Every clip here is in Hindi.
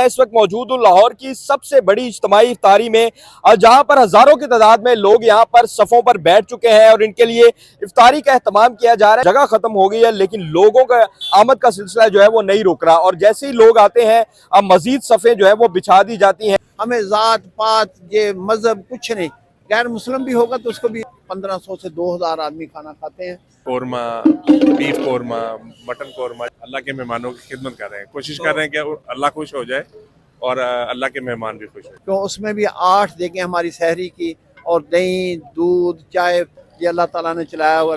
मैं इस वक्त मौजूद हूँ लाहौर की सबसे बड़ी इज्तिमाई इफ्तारी में, जहाँ पर हजारों की तादाद में लोग यहाँ पर सफ़ों पर बैठ चुके हैं और इनके लिए इफ्तारी का एहतमाम किया जा रहा है। जगह खत्म हो गई है लेकिन लोगों का आमद का सिलसिला जो है वो नहीं रुक रहा और जैसे ही लोग आते हैं अब मजीद सफ़े जो है वो बिछा दी जाती हैं। हमें जात पात ये मजहब कुछ नहीं, गैर मुस्लिम भी होगा तो उसको भी 1500 से 2000 आदमी खाना खाते हैं। कोरमा, बीफ कोरमा, मटन कोरमा, अल्लाह के मेहमानों की खिदमत कर रहे हैं, कोशिश कर रहे हैं कि अल्लाह खुश हो जाए और अल्लाह के मेहमान भी खुश हो। तो उसमें भी 8 देखें हमारी सहरी की और दही दूध चाय ये अल्लाह ताला ने चलाया हुआ।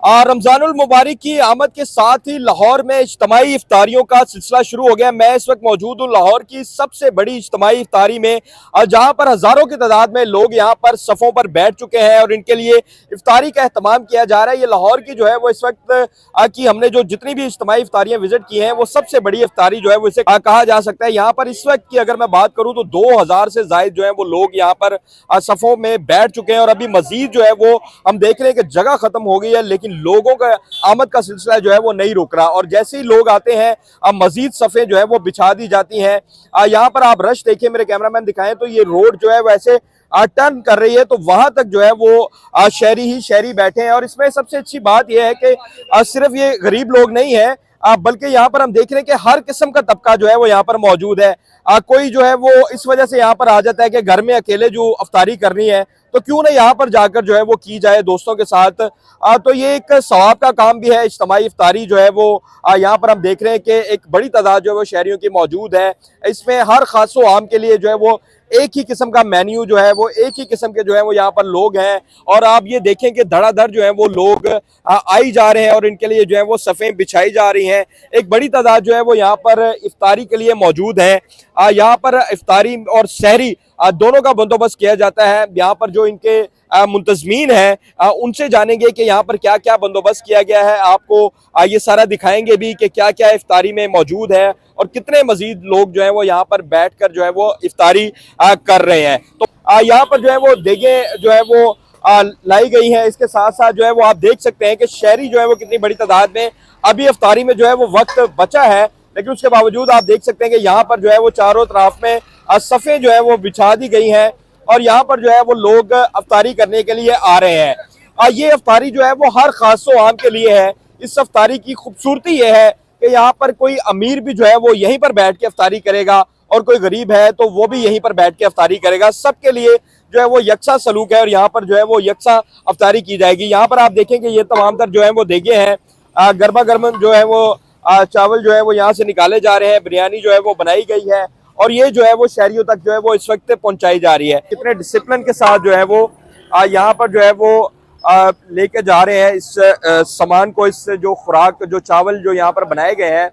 रमजानुल मुबारक की आमद के साथ ही लाहौर में इज्तिमाई इफ्तारियों का सिलसिला शुरू हो गया। मैं इस वक्त मौजूद हूँ लाहौर की सबसे बड़ी इज्तिमाई इफ्तारी में, जहाँ पर हजारों की तादाद में लोग यहाँ पर सफ़ों पर बैठ चुके हैं और इनके लिए इफ्तारी का एहतमाम किया जा रहा है। ये लाहौर की जो है वो इस वक्त की हमने जो जितनी भी इज्तिमाई इफ्तारियाँ विजिट की हैं वो सबसे बड़ी इफ्तारी जो है वो इसे कहा जा सकता है। यहाँ पर इस वक्त की अगर मैं बात करूँ तो 2000 से जायद जो है वो लोग यहाँ पर सफ़ों में बैठ चुके हैं और अभी मजीद जो है वो हम देख रहे हैं कि जगह खत्म हो गई है लेकिन लोगों का आमद का सिलसिला जो है वो नहीं रुक रहा और जैसे ही लोग आते हैं अब मजीद सफ़े जो है वो बिछा दी जाती हैं। यहाँ पर आप रश देखिए, मेरे कैमरामैन दिखाएं तो ये रोड जो है वैसे टर्न कर रही है तो वहां तक जो है वो शहरी ही शहरी बैठे हैं और इसमें सबसे अच्छी बात यह है कि सिर्फ ये गरीब लोग नहीं है बल्कि यहाँ पर हम देख रहे हैं कि हर किस्म का तबका जो है वो यहाँ पर मौजूद है। कोई जो है वो इस वजह से यहाँ पर आ जाता है कि घर में अकेले जो अफ्तारी करनी है तो क्यों ना यहाँ पर जाकर जो है वो की जाए दोस्तों के साथ। तो ये एक सवाब का काम भी है। इज्तिमाई इफ्तारी जो है वो यहाँ पर हम देख रहे हैं कि एक बड़ी तादाद जो है वो शहरियों की मौजूद है। इसमें हर खास व आम के लिए जो है वो एक ही किस्म का मेन्यू जो है वो एक ही किस्म के जो है वो यहाँ पर लोग हैं और आप ये देखें कि धड़ाधड़ जो है वो लोग आई जा रहे हैं और इनके लिए जो है वो सफ़ें बिछाई जा रही हैं। एक बड़ी तादाद जो है वो यहाँ पर इफ्तारी के लिए मौजूद है। यहाँ पर इफ्तारी और सहरी दोनों का बंदोबस्त किया जाता है। यहाँ पर जो इनके मुंतजमीन है उनसे जानेंगे कि यहाँ पर क्या क्या बंदोबस्त किया गया है। आपको ये सारा दिखाएंगे भी कि क्या क्या इफ्तारी में मौजूद है और कितने मजीद लोग जो है वो यहाँ पर बैठकर जो है वो इफ्तारी कर रहे हैं। तो यहाँ पर जो है वो देखें जो है वो लाई गई है। इसके साथ साथ जो है वो आप देख सकते हैं कि शहरी जो है वो कितनी बड़ी तादाद में अभी इफ्तारी में जो है वो वक्त बचा है लेकिन उसके बावजूद आप देख सकते हैं कि यहाँ पर जो है वो चारों तरफ में सफ़े जो है वो बिछा दी गई हैं और यहाँ पर जो है वो लोग अफ्तारी करने के लिए आ रहे हैं। ये अफ्तारी जो है वो हर खासो आम के लिए है। इस अफ्तारी की खूबसूरती ये है कि यहाँ पर कोई अमीर भी जो है वो यहीं पर बैठ के अफ्तारी करेगा और कोई गरीब है तो वो भी यहीं पर बैठ के अफ्तारी करेगा। सबके लिए जो है वो यकसा सलूक है और यहाँ पर जो है वो यकसा अफ्तारी की जाएगी। यहाँ पर आप देखें कि ये तमाम तर जो है वो देगे हैं, गर्मा गर्म जो है वो चावल जो है वो यहाँ से निकाले जा रहे हैं, बिरयानी जो है वो बनाई गई है और ये जो है वो शहरियों तक जो है वो इस वक्त पहुंचाई जा रही है। कितने डिसिप्लिन के साथ जो है वो यहाँ पर जो है वो लेके जा रहे हैं इस सामान को, इस जो खुराक जो चावल जो यहाँ पर बनाए गए हैं।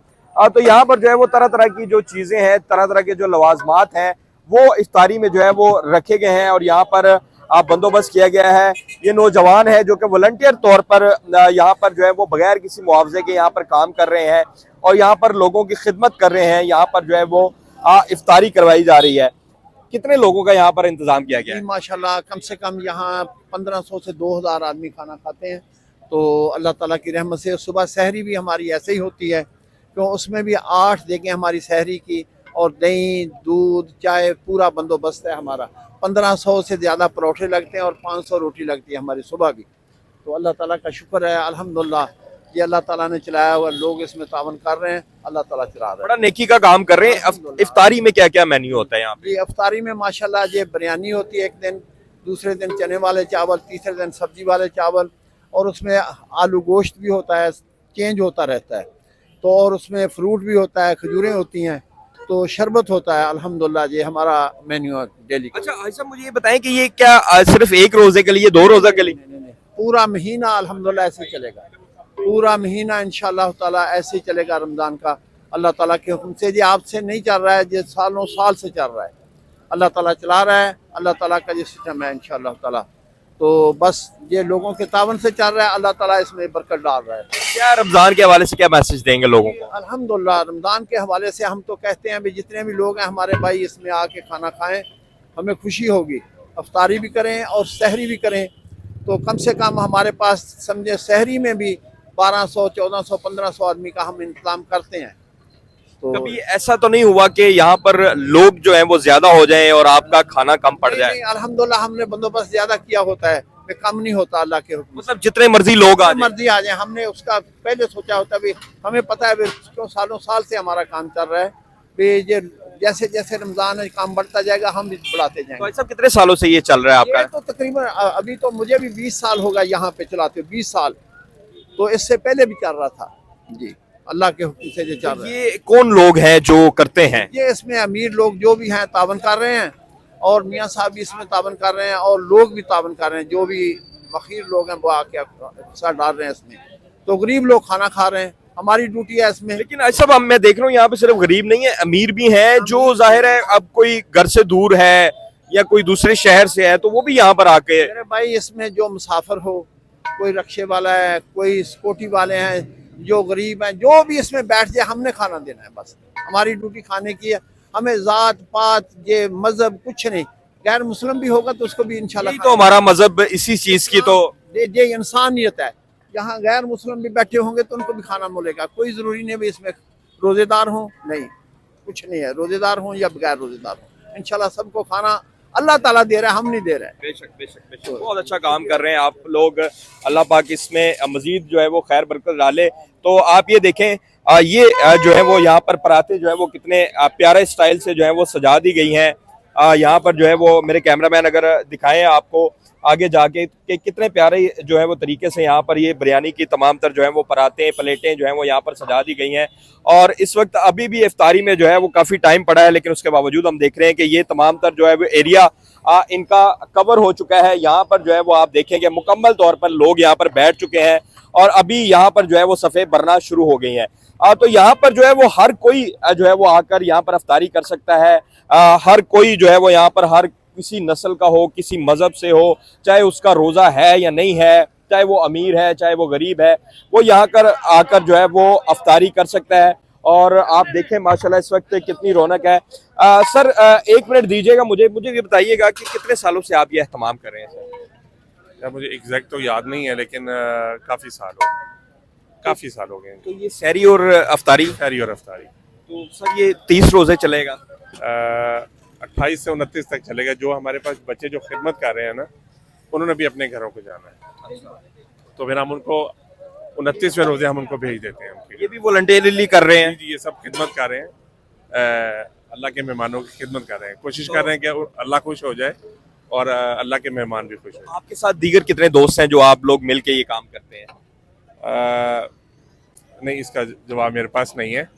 तो यहाँ पर जो है वो तरह तरह की जो चीज़ें हैं, तरह तरह के जो लवाजमात हैं वो इफ्तारी में जो है वो रखे गए हैं और यहाँ पर बंदोबस्त किया गया है। ये नौजवान है जो कि वॉलंटियर तौर पर यहाँ पर जो है वो बगैर किसी मुआवजे के यहाँ पर काम कर रहे हैं और यहाँ पर लोगों की खिदमत कर रहे हैं। यहाँ पर जो है वो इफ्तारी करवाई जा रही है। कितने लोगों का यहाँ पर इंतजाम किया गया है? माशाल्लाह कम से कम यहाँ 1500 से 2000 आदमी खाना खाते हैं। तो अल्लाह ताला की रहमत से सुबह सहरी भी हमारी ऐसे ही होती है तो उसमें भी 8 देखें हमारी सहरी की और दही दूध चाय पूरा बंदोबस्त है हमारा। 1500 से ज़्यादा परोठे लगते हैं और 500 रोटी लगती है हमारी सुबह भी। तो अल्लाह ताला का शुक्र है, अल्हम्दुलिल्लाह ये अल्लाह ताला ने चलाया हुआ, लोग इसमें तावन कर रहे हैं, अल्लाह ताला चला रहा है। बड़ा नेकी का काम कर रहे हैं। इफ्तारी में क्या क्या मेन्यू होता है यहाँ पे? इफ्तारी में माशाल्लाह ये बिरयानी होती है एक दिन, दूसरे दिन चने वाले चावल, तीसरे दिन सब्जी वाले चावल और उसमें आलू गोश्त भी होता है, चेंज होता रहता है। तो और उसमें फ्रूट भी होता है, खजूरें होती हैं, तो शरबत होता है। अल्हम्दुलिल्लाह ये हमारा मेन्यू है डेली का। अच्छा ऐसा मुझे ये बताएं कि ये क्या सिर्फ एक रोजे के लिए, 2 रोजा के लिए? नहीं, पूरा महीना अल्हम्दुलिल्लाह ऐसे चलेगा, पूरा महीना इंशाअल्लाह ताला ऐसे ही चलेगा रमज़ान का। अल्लाह ताला के हुक्म से, ये आपसे नहीं चल रहा है, ये सालों साल से चल रहा है, अल्लाह ताला चला रहा है। अल्लाह ताला का ये सिस्टम है इंशाअल्लाह ताला। तो बस ये लोगों के तावन से चल रहा है, अल्लाह ताला इसमें बरकत डाल रहा है। क्या रमजान के हवाले से क्या मैसेज देंगे लोगों को? अल्हम्दुलिल्लाह रमज़ान के हवाले से हम तो कहते हैं भी जितने भी लोग हैं हमारे भाई इसमें आके खाना खाएं, हमें खुशी होगी। अफ्तारी भी करें और सहरी भी करें तो कम से कम हमारे पास समझे सहरी में भी 1200, 1400, 1500 आदमी का हम इंतज़ाम करते हैं। तो कभी ऐसा तो नहीं हुआ कि यहाँ पर लोग जो है वो ज्यादा हो जाएं और आपका खाना कम पड़ जाए? नहीं, अल्हम्दुलिल्लाह हमने बंदोबस्त ज्यादा किया होता है, कि कम नहीं होता अल्लाह के हुक्म से। मतलब जितने मर्जी लोग आ जाएं। मर्जी आ जाए, हमने उसका पहले सोचा होता है। हमें पता है क्यों सालों साल से हमारा काम चल रहा है भी, जैसे जैसे रमजान है काम बढ़ता जाएगा हम भी बढ़ाते तो जाएंगे। ऐसा कितने सालों से ये चल रहा है आपका? ये तो तकरीबन अभी तो मुझे भी 20 साल होगा यहाँ पे चलाते हुए, 20 साल। तो इससे पहले भी चल रहा था जी, अल्लाह के हुक्म से ये चल रहा है। ये कौन लोग हैं जो करते हैं? ये इसमें अमीर लोग जो भी हैं तावन कर रहे हैं, और मियाँ साहब भी इसमें तावन कर रहे हैं, और लोग भी तावन कर रहे हैं। जो भी फकीर लोग हैं वो आके हिस्सा डाल रहे हैं इसमें। तो गरीब लोग खाना खा रहे हैं, हमारी ड्यूटी है इसमें। लेकिन ऐसा अब मैं देख रहा हूँ यहाँ पे सिर्फ गरीब नहीं है, अमीर भी हैं, जो जाहिर है अब कोई घर से दूर है या कोई दूसरे शहर से है तो वो भी यहाँ पर आके। मेरे भाई इसमें जो मुसाफिर हो, कोई रक्शे वाला है, कोई स्कूटी वाले हैं, जो गरीब हैं, जो भी इसमें बैठ जाए हमने खाना देना है। बस हमारी ड्यूटी खाने की है। हमें जात पात ये मजहब कुछ नहीं। गैर मुस्लिम भी होगा तो उसको भी इंशाल्लाह यही तो हमारा मजहब इसी चीज की तो ये इंसानियत है। यहाँ गैर मुस्लिम भी बैठे होंगे तो उनको भी खाना मिलेगा। कोई जरूरी नहीं भी इसमें रोजेदार हो, नहीं कुछ नहीं है, रोजेदार हो या बगैर रोजेदार हो, इंशाल्लाह सबको खाना अल्लाह ताला दे रहा है, हम नहीं दे रहे। बेशक बेशक बेशक बहुत अच्छा काम कर रहे हैं आप लोग। अल्लाह पाक इसमें मजीद जो है वो खैर बरकत डाले। तो आप ये देखें ये जो है वो यहाँ पर पराठे जो है वो कितने प्यारे स्टाइल से जो है वो सजा दी गई हैं। यहाँ पर जो है वो मेरे कैमरामैन अगर दिखाएं आपको आगे जाके कि कितने प्यारे जो है वो तरीके से यहाँ पर ये बिरयानी की तमाम तर जो है वो पराठे प्लेटें जो है वो यहाँ पर सजा दी गई हैं। और इस वक्त अभी भी इफ्तारी में जो है वो काफ़ी टाइम पड़ा है, लेकिन उसके बावजूद हम देख रहे हैं कि ये तमाम तर जो है वो एरिया इनका कवर हो चुका है। यहाँ पर जो है वो आप देखेंगे मुकम्मल तौर पर लोग यहाँ पर बैठ चुके हैं और अभी यहाँ पर जो है वो सफ़े भरना शुरू हो गई हैं। तो यहाँ पर जो है वो हर कोई जो है वो आकर यहाँ पर इफ्तारी कर सकता है। हर कोई जो है वो यहाँ पर हर किसी नस्ल का हो, किसी मजहब से हो, चाहे उसका रोज़ा है या नहीं है, चाहे वो अमीर है चाहे वो गरीब है, वो यहाँ कर आकर जो है वो इफ्तारी कर सकता है। और आप देखें माशाल्लाह इस वक्त कितनी रौनक है। सर एक मिनट दीजिएगा, मुझे ये बताइएगा कि कितने सालों से आप ये एहतमाम कर रहे हैं? सर यार मुझे एग्जैक्ट तो याद नहीं है, लेकिन काफ़ी साल हो गए। तो ये सहरी और अफ्तारी तो सर ये 30 रोज़े चलेगा? 28 से 29 तक चलेगा। जो हमारे पास बच्चे जो खिदमत कर रहे हैं ना, उन्होंने भी अपने घरों को जाना है, तो फिर हम उनको 29वें रोजे हम उनको भेज देते हैं। ये भी वॉलंटियरली कर रहे हैं? जी, ये सब खिदमत कर रहे हैं, अल्लाह के मेहमानों की खिदमत कर रहे हैं। कोशिश कर रहे हैं कि अल्लाह खुश हो जाए और अल्लाह के मेहमान भी खुश हो जाए। आपके साथ दीगर कितने दोस्त हैं जो आप लोग मिल के ये काम करते हैं? नहीं, इसका जवाब मेरे पास नहीं है।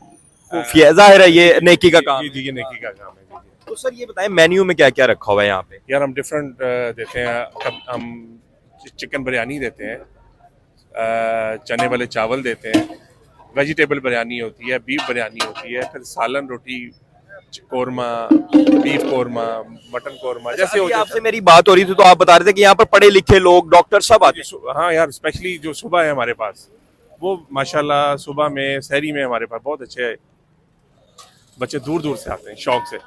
जाहिर है ये नेकी का काम जी है। जी, ये नेकी का काम है। जी जी। तो सर ये बताएं मेन्यू में क्या क्या रखा हुआ है यहाँ पे? यार हम डिफरेंट देते हैं। हम चिकन बिरयानी देते हैं, चने वाले चावल देते हैं, वेजिटेबल बिरयानी होती है, बीफ बिरयानी होती है, फिर सालन रोटी, कोरमा, बीफ कोरमा, मटन कोरमा, जैसे हो आपसे मेरी बात हो रही थी तो आप बता रहे थे कि यहाँ पर पढ़े लिखे लोग, डॉक्टर सब आते हैं। हाँ यार, स्पेशली जो सुबह है हमारे पास, वो माशाल्लाह सुबह में सहरी में हमारे पास बहुत अच्छे बच्चे दूर दूर से आते हैं शौक से।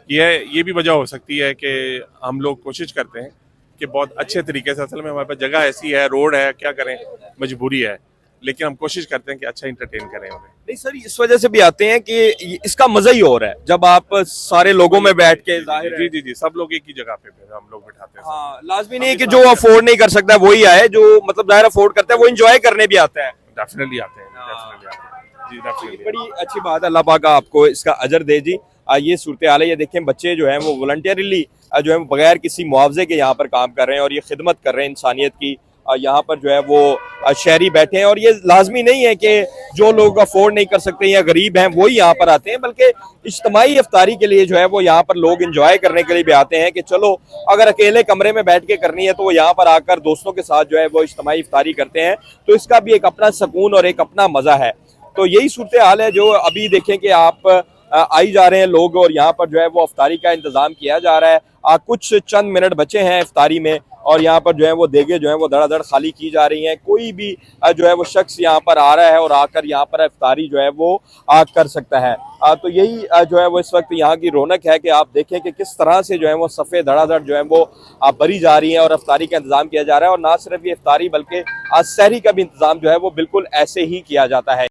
ये भी वजह हो सकती है कि हम लोग कोशिश करते हैं कि बहुत अच्छे तरीके से, असल में हमारे पास जगह ऐसी है, रोड है, क्या करें, मजबूरी है, लेकिन हम कोशिश करते हैं कि अच्छा इंटरटेन करें उन्हें। नहीं सर इस वजह से भी आते हैं कि इसका मजा ही और है जब आप सारे लोगों में बैठ के। जी जी जी, सब लोग एक ही जगह पे हम लोग बिठाते हैं। हाँ, लाजमी नहीं है कि जो अफोर्ड नहीं कर सकता वही आए, जो मतलब जाहिर अफोर्ड करता है वो एंजॉय करने भी आता है। डेफिनेटली आते हैं, डेफिनेटली आते हैं जी, डेफिनेटली। बड़ी अच्छी बात है, अल्लाह पाक आपको इसका अजर दे जी। ये सूरत हाल है, ये देखें बच्चे जो हैं वो वॉलंटियरली जो है वो बगैर किसी मुआवजे के यहाँ पर काम कर रहे हैं और ये खिदमत कर रहे हैं इंसानियत की। यहाँ पर जो है वो शहरी बैठे हैं और ये लाजमी नहीं है कि जो लोग अफोर्ड नहीं कर सकते या गरीब हैं वही यहाँ पर आते हैं, बल्कि इज्तिमाई इफ्तारी के लिए जो है वो यहाँ पर लोग इंजॉय करने के लिए भी आते हैं कि चलो अगर अकेले कमरे में बैठ के करनी है तो वो यहाँ पर आकर दोस्तों के साथ जो है वो इज्तिमाई इफ्तारी करते हैं, तो इसका भी एक अपना सुकून और एक अपना मज़ा है। तो यही सूरत हाल है जो अभी देखें कि आप आई जा रहे हैं लोग और यहाँ पर जो है वो इफ्तारी का इंतज़ाम किया जा रहा है। कुछ चंद मिनट बचे हैं इफ्तारी में और यहाँ पर जो है वो देगे जो है वो धड़ाधड़ खाली की जा रही हैं। कोई भी जो है वो शख्स यहाँ पर आ रहा है और आकर यहाँ पर इफ्तारी जो है वो कर सकता है। तो यही जो है वो इस वक्त यहाँ की रौनक है कि आप देखें कि किस तरह से जो है वो सफ़े धड़ाधड़ जो है वो भरी जा रही हैं और इफ्तारी का इंतज़ाम किया जा रहा है। और ना सिर्फ ये इफ्तारी बल्कि सहरी का भी इंतज़ाम जो है वो बिल्कुल ऐसे ही किया जाता है।